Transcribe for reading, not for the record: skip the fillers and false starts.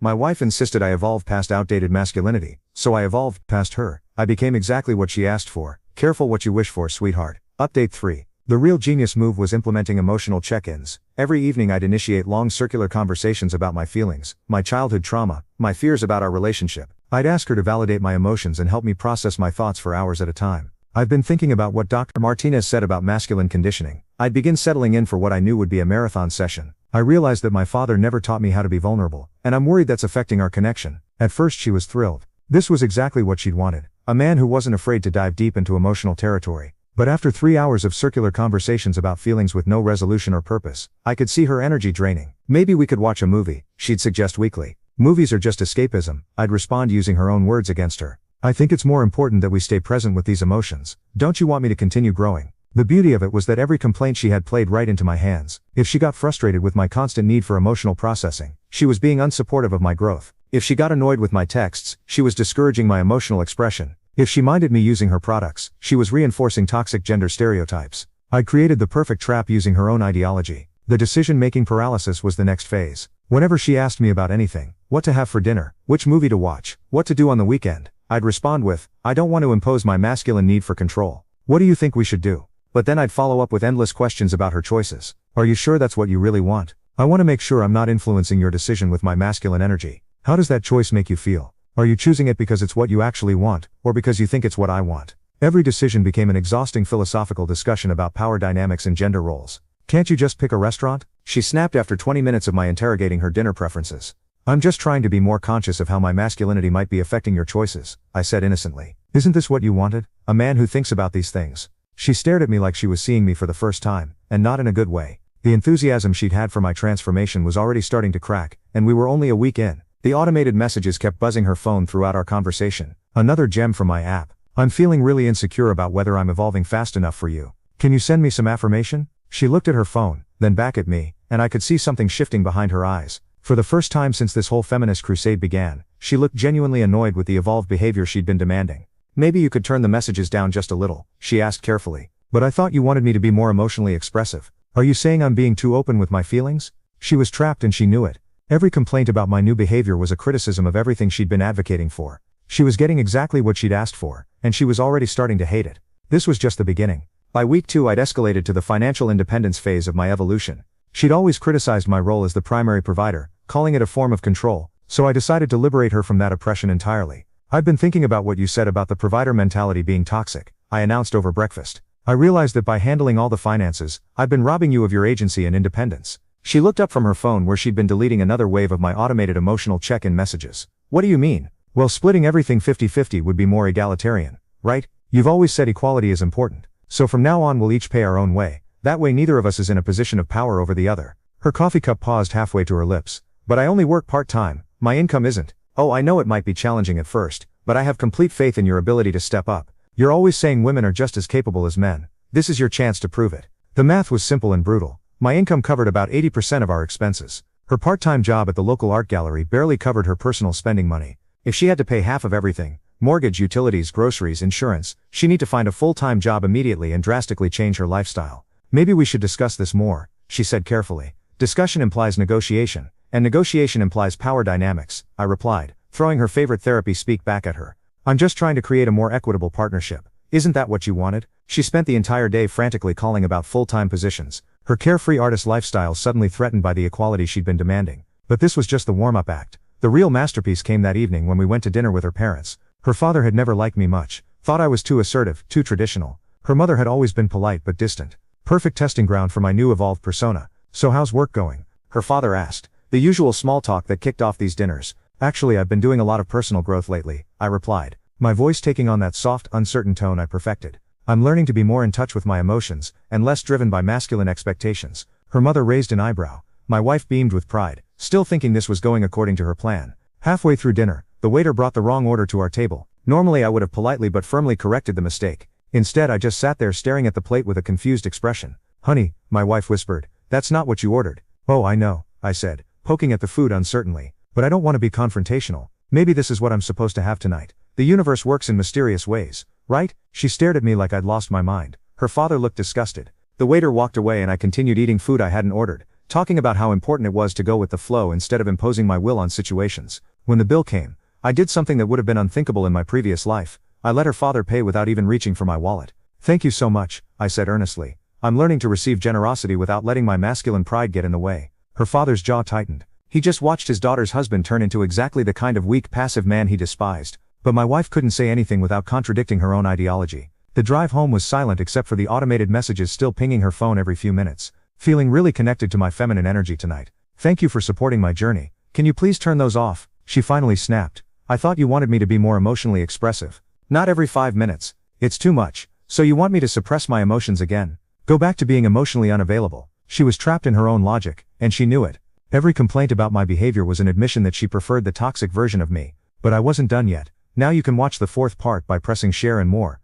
My wife insisted I evolve past outdated masculinity, so I evolved past her. I became exactly what she asked for. Careful what you wish for, sweetheart. Update 3. The real genius move was implementing emotional check-ins. Every evening I'd initiate long circular conversations about my feelings, my childhood trauma, my fears about our relationship. I'd ask her to validate my emotions and help me process my thoughts for hours at a time. I've been thinking about what Dr. Martinez said about masculine conditioning. I'd begin settling in for what I knew would be a marathon session. I realized that my father never taught me how to be vulnerable, and I'm worried that's affecting our connection. At first she was thrilled. This was exactly what she'd wanted. A man who wasn't afraid to dive deep into emotional territory. But after 3 hours of circular conversations about feelings with no resolution or purpose, I could see her energy draining. Maybe we could watch a movie, she'd suggest weakly. Movies are just escapism, I'd respond using her own words against her. I think it's more important that we stay present with these emotions. Don't you want me to continue growing? The beauty of it was that every complaint she had played right into my hands. If she got frustrated with my constant need for emotional processing, she was being unsupportive of my growth. If she got annoyed with my texts, she was discouraging my emotional expression. If she minded me using her products, she was reinforcing toxic gender stereotypes. I created the perfect trap using her own ideology. The decision-making paralysis was the next phase. Whenever she asked me about anything, what to have for dinner, which movie to watch, what to do on the weekend, I'd respond with, I don't want to impose my masculine need for control. What do you think we should do? But then I'd follow up with endless questions about her choices. Are you sure that's what you really want? I want to make sure I'm not influencing your decision with my masculine energy. How does that choice make you feel? Are you choosing it because it's what you actually want, or because you think it's what I want? Every decision became an exhausting philosophical discussion about power dynamics and gender roles. Can't you just pick a restaurant? She snapped after 20 minutes of my interrogating her dinner preferences. I'm just trying to be more conscious of how my masculinity might be affecting your choices, I said innocently. Isn't this what you wanted? A man who thinks about these things. She stared at me like she was seeing me for the first time, and not in a good way. The enthusiasm she'd had for my transformation was already starting to crack, and we were only a week in. The automated messages kept buzzing her phone throughout our conversation. Another gem from my app. I'm feeling really insecure about whether I'm evolving fast enough for you. Can you send me some affirmation? She looked at her phone, then back at me, and I could see something shifting behind her eyes. For the first time since this whole feminist crusade began, she looked genuinely annoyed with the evolved behavior she'd been demanding. Maybe you could turn the messages down just a little, she asked carefully. But I thought you wanted me to be more emotionally expressive. Are you saying I'm being too open with my feelings? She was trapped and she knew it. Every complaint about my new behavior was a criticism of everything she'd been advocating for. She was getting exactly what she'd asked for, and she was already starting to hate it. This was just the beginning. By week 2 I'd escalated to the financial independence phase of my evolution. She'd always criticized my role as the primary provider, calling it a form of control, so I decided to liberate her from that oppression entirely. I've been thinking about what you said about the provider mentality being toxic, I announced over breakfast. I realized that by handling all the finances, I've been robbing you of your agency and independence. She looked up from her phone where she'd been deleting another wave of my automated emotional check-in messages. What do you mean? Well, splitting everything 50-50 would be more egalitarian, right? You've always said equality is important. So from now on we'll each pay our own way. That way neither of us is in a position of power over the other. Her coffee cup paused halfway to her lips. But I only work part-time. My income isn't. Oh, I know it might be challenging at first, but I have complete faith in your ability to step up. You're always saying women are just as capable as men. This is your chance to prove it. The math was simple and brutal. My income covered about 80% of our expenses. Her part-time job at the local art gallery barely covered her personal spending money. If she had to pay half of everything, mortgage, utilities, groceries, insurance, she'd need to find a full-time job immediately and drastically change her lifestyle. Maybe we should discuss this more, she said carefully. Discussion implies negotiation, and negotiation implies power dynamics, I replied, throwing her favorite therapy speak back at her. I'm just trying to create a more equitable partnership. Isn't that what you wanted? She spent the entire day frantically calling about full-time positions. Her carefree artist lifestyle suddenly threatened by the equality she'd been demanding. But this was just the warm-up act. The real masterpiece came that evening when we went to dinner with her parents. Her father had never liked me much, thought I was too assertive, too traditional. Her mother had always been polite but distant. Perfect testing ground for my new evolved persona. So how's work going? Her father asked. The usual small talk that kicked off these dinners. Actually, I've been doing a lot of personal growth lately, I replied, my voice taking on that soft, uncertain tone I perfected. I'm learning to be more in touch with my emotions, and less driven by masculine expectations. Her mother raised an eyebrow. My wife beamed with pride, still thinking this was going according to her plan. Halfway through dinner, the waiter brought the wrong order to our table. Normally I would have politely but firmly corrected the mistake. Instead I just sat there staring at the plate with a confused expression. Honey, my wife whispered, that's not what you ordered. Oh, I know, I said, poking at the food uncertainly. But I don't want to be confrontational. Maybe this is what I'm supposed to have tonight. The universe works in mysterious ways, right? She stared at me like I'd lost my mind. Her father looked disgusted. The waiter walked away and I continued eating food I hadn't ordered, talking about how important it was to go with the flow instead of imposing my will on situations. When the bill came, I did something that would have been unthinkable in my previous life. I let her father pay without even reaching for my wallet. "Thank you so much," I said earnestly. "I'm learning to receive generosity without letting my masculine pride get in the way." Her father's jaw tightened. He just watched his daughter's husband turn into exactly the kind of weak, passive man he despised. But my wife couldn't say anything without contradicting her own ideology. The drive home was silent except for the automated messages still pinging her phone every few minutes. "Feeling really connected to my feminine energy tonight. Thank you for supporting my journey. Can you please turn those off?" she finally snapped. "I thought you wanted me to be more emotionally expressive. Not every 5 minutes. It's too much. So you want me to suppress my emotions again? Go back to being emotionally unavailable." She was trapped in her own logic, and she knew it. Every complaint about my behavior was an admission that she preferred the toxic version of me. But I wasn't done yet. Now you can watch the fourth part by pressing share and more.